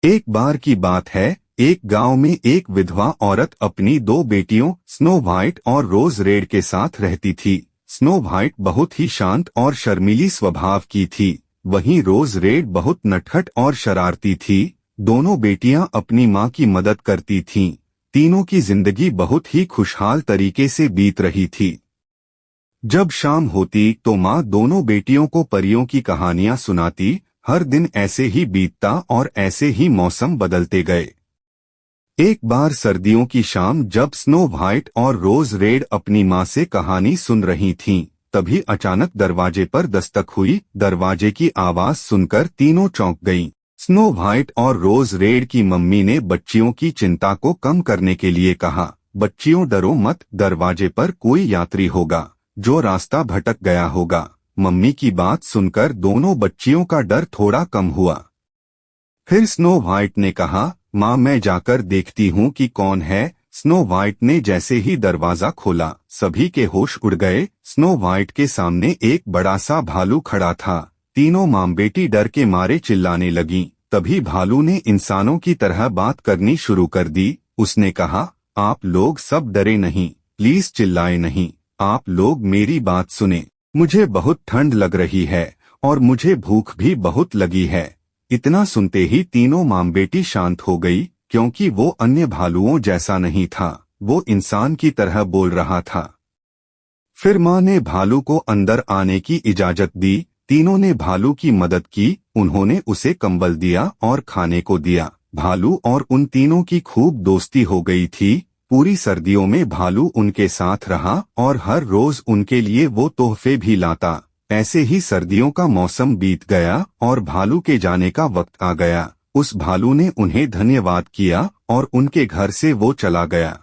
एक बार की बात है, एक गांव में एक विधवा औरत अपनी दो बेटियों स्नो व्हाइट और रोज रेड के साथ रहती थी। स्नो व्हाइट बहुत ही शांत और शर्मीली स्वभाव की थी, वहीं रोज रेड बहुत नटखट और शरारती थी। दोनों बेटियां अपनी मां की मदद करती थीं। तीनों की जिंदगी बहुत ही खुशहाल तरीके से बीत रही थी। जब शाम होती तो माँ दोनों बेटियों को परियों की कहानियां सुनाती। हर दिन ऐसे ही बीतता और ऐसे ही मौसम बदलते गए। एक बार सर्दियों की शाम जब स्नो व्हाइट और रोज रेड अपनी माँ से कहानी सुन रही थीं, तभी अचानक दरवाजे पर दस्तक हुई। दरवाजे की आवाज सुनकर तीनों चौंक गईं। स्नो व्हाइट और रोज रेड की मम्मी ने बच्चियों की चिंता को कम करने के लिए कहा, बच्चियों डरो मत, दरवाजे पर कोई यात्री होगा जो रास्ता भटक गया होगा। मम्मी की बात सुनकर दोनों बच्चियों का डर थोड़ा कम हुआ। फिर स्नो व्हाइट ने कहा, माँ मैं जाकर देखती हूँ कि कौन है। स्नो व्हाइट ने जैसे ही दरवाजा खोला, सभी के होश उड़ गए। स्नो व्हाइट के सामने एक बड़ा सा भालू खड़ा था। तीनों माँ बेटी डर के मारे चिल्लाने लगीं। तभी भालू ने इंसानों की तरह बात करनी शुरू कर दी। उसने कहा, आप लोग सब डरे नहीं, प्लीज चिल्लाए नहीं, आप लोग मेरी बात सुने। मुझे बहुत ठंड लग रही है और मुझे भूख भी बहुत लगी है। इतना सुनते ही तीनों माँ बेटी शांत हो गई, क्योंकि वो अन्य भालुओं जैसा नहीं था, वो इंसान की तरह बोल रहा था। फिर माँ ने भालू को अंदर आने की इजाजत दी। तीनों ने भालू की मदद की, उन्होंने उसे कंबल दिया और खाने को दिया। भालू और उन तीनों की खूब दोस्ती हो गई थी। पूरी सर्दियों में भालू उनके साथ रहा और हर रोज उनके लिए वो तोहफे भी लाता। ऐसे ही सर्दियों का मौसम बीत गया और भालू के जाने का वक्त आ गया। उस भालू ने उन्हें धन्यवाद किया और उनके घर से वो चला गया।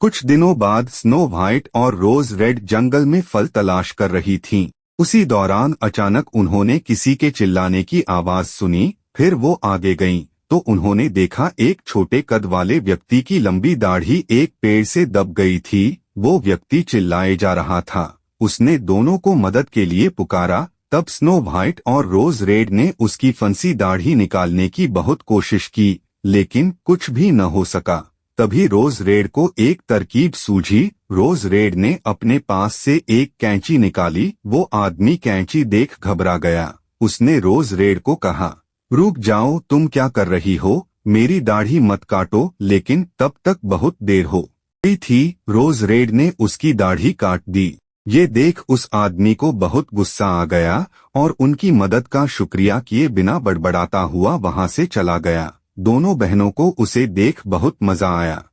कुछ दिनों बाद स्नो व्हाइट और रोज रेड जंगल में फल तलाश कर रही थीं। उसी दौरान अचानक उन्होंने किसी के चिल्लाने की आवाज सुनी। फिर वो आगे गईं तो उन्होंने देखा एक छोटे कद वाले व्यक्ति की लंबी दाढ़ी एक पेड़ से दब गई थी। वो व्यक्ति चिल्लाए जा रहा था। उसने दोनों को मदद के लिए पुकारा। तब स्नो व्हाइट और रोज रेड ने उसकी फंसी दाढ़ी निकालने की बहुत कोशिश की, लेकिन कुछ भी न हो सका। तभी रोज रेड को एक तरकीब सूझी। रोज रेड ने अपने पास से एक कैंची निकाली। वो आदमी कैंची देख घबरा गया। उसने रोज रेड को कहा, रुक जाओ, तुम क्या कर रही हो, मेरी दाढ़ी मत काटो। लेकिन तब तक बहुत देर हो गई थी। रोज रेड ने उसकी दाढ़ी काट दी। ये देख उस आदमी को बहुत गुस्सा आ गया और उनकी मदद का शुक्रिया किए बिना बड़बड़ाता हुआ वहां से चला गया। दोनों बहनों को उसे देख बहुत मजा आया।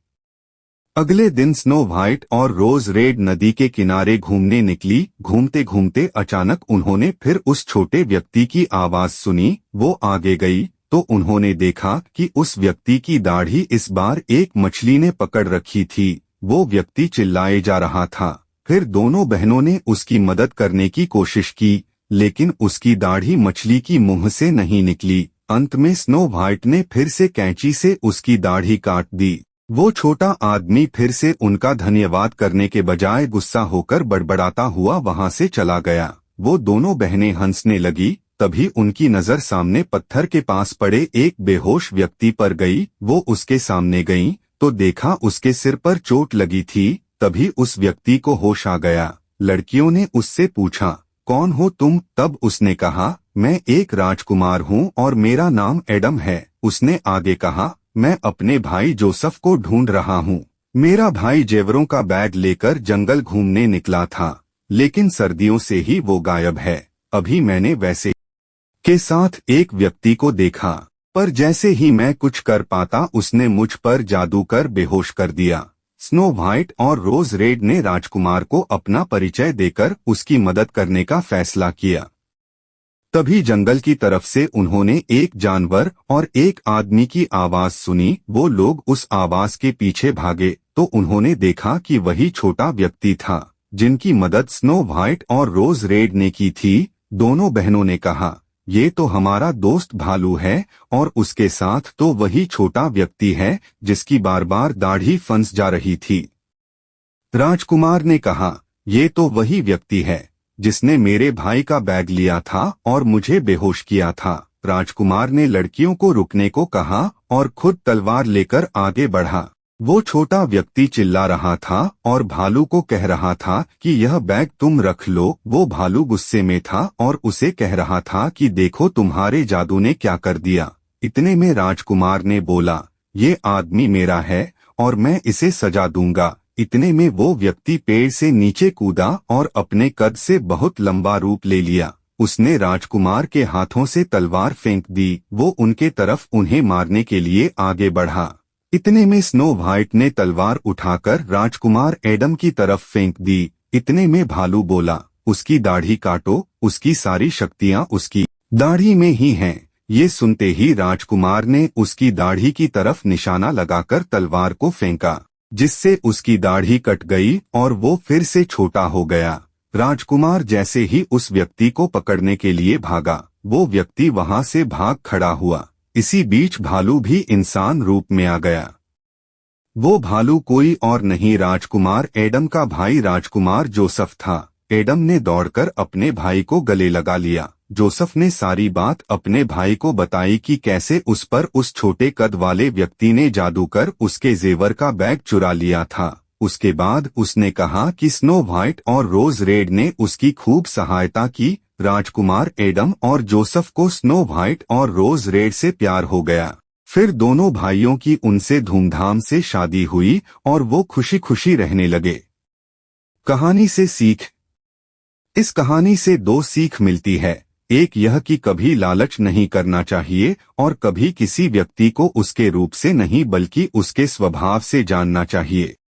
अगले दिन स्नो व्हाइट और रोज रेड नदी के किनारे घूमने निकली। घूमते घूमते अचानक उन्होंने फिर उस छोटे व्यक्ति की आवाज सुनी। वो आगे गई तो उन्होंने देखा कि उस व्यक्ति की दाढ़ी इस बार एक मछली ने पकड़ रखी थी। वो व्यक्ति चिल्लाए जा रहा था। फिर दोनों बहनों ने उसकी मदद करने की कोशिश की, लेकिन उसकी दाढ़ी मछली की मुंह से नहीं निकली। अंत में स्नो व्हाइट ने फिर से कैंची से उसकी दाढ़ी काट दी। वो छोटा आदमी फिर से उनका धन्यवाद करने के बजाय गुस्सा होकर बड़बड़ाता हुआ वहां से चला गया। वो दोनों बहनें हंसने लगी। तभी उनकी नजर सामने पत्थर के पास पड़े एक बेहोश व्यक्ति पर गई। वो उसके सामने गईं तो देखा उसके सिर पर चोट लगी थी। तभी उस व्यक्ति को होश आ गया। लड़कियों ने उससे पूछा, कौन हो तुम? तब उसने कहा, मैं एक राजकुमार हूँ और मेरा नाम एडम है। उसने आगे कहा, मैं अपने भाई जोसेफ को ढूंढ रहा हूँ। मेरा भाई जेवरों का बैग लेकर जंगल घूमने निकला था, लेकिन सर्दियों से ही वो गायब है। अभी मैंने वैसे के साथ एक व्यक्ति को देखा, पर जैसे ही मैं कुछ कर पाता उसने मुझ पर जादू कर बेहोश कर दिया। स्नो व्हाइट और रोज रेड ने राजकुमार को अपना परिचय देकर उसकी मदद करने का फैसला किया। तभी जंगल की तरफ से उन्होंने एक जानवर और एक आदमी की आवाज सुनी। वो लोग उस आवाज के पीछे भागे तो उन्होंने देखा कि वही छोटा व्यक्ति था जिनकी मदद स्नो व्हाइट और रोज रेड ने की थी। दोनों बहनों ने कहा, ये तो हमारा दोस्त भालू है और उसके साथ तो वही छोटा व्यक्ति है जिसकी बार बार दाढ़ी फंस जा रही थी। राजकुमार ने कहा, ये तो वही व्यक्ति है जिसने मेरे भाई का बैग लिया था और मुझे बेहोश किया था। राजकुमार ने लड़कियों को रुकने को कहा और खुद तलवार लेकर आगे बढ़ा। वो छोटा व्यक्ति चिल्ला रहा था और भालू को कह रहा था कि यह बैग तुम रख लो। वो भालू गुस्से में था और उसे कह रहा था कि देखो तुम्हारे जादू ने क्या कर दिया। इतने में राजकुमार ने बोला, ये आदमी मेरा है और मैं इसे सजा दूंगा। इतने में वो व्यक्ति पेड़ से नीचे कूदा और अपने कद से बहुत लंबा रूप ले लिया। उसने राजकुमार के हाथों से तलवार फेंक दी। वो उनके तरफ उन्हें मारने के लिए आगे बढ़ा। इतने में स्नो व्हाइट ने तलवार उठाकर राजकुमार एडम की तरफ फेंक दी। इतने में भालू बोला, उसकी दाढ़ी काटो, उसकी सारी शक्तियां उसकी दाढ़ी में ही हैं। ये सुनते ही राजकुमार ने उसकी दाढ़ी की तरफ निशाना लगाकर तलवार को फेंका, जिससे उसकी दाढ़ी कट गई और वो फिर से छोटा हो गया। राजकुमार जैसे ही उस व्यक्ति को पकड़ने के लिए भागा, वो व्यक्ति वहां से भाग खड़ा हुआ। इसी बीच भालू भी इंसान रूप में आ गया। वो भालू कोई और नहीं राजकुमार एडम का भाई राजकुमार जोसेफ था। एडम ने दौड़कर अपने भाई को गले लगा लिया। जोसेफ ने सारी बात अपने भाई को बताई कि कैसे उस पर उस छोटे कद वाले व्यक्ति ने जादू कर उसके जेवर का बैग चुरा लिया था। उसके बाद उसने कहा कि स्नो व्हाइट और रोज रेड ने उसकी खूब सहायता की। राजकुमार एडम और जोसेफ को स्नो व्हाइट और रोज रेड से प्यार हो गया। फिर दोनों भाइयों की उनसे धूमधाम से शादी हुई और वो खुशी खुशी रहने लगे। कहानी से सीख। इस कहानी से दो सीख मिलती है। एक यह कि कभी लालच नहीं करना चाहिए और कभी किसी व्यक्ति को उसके रूप से नहीं बल्कि उसके स्वभाव से जानना चाहिए।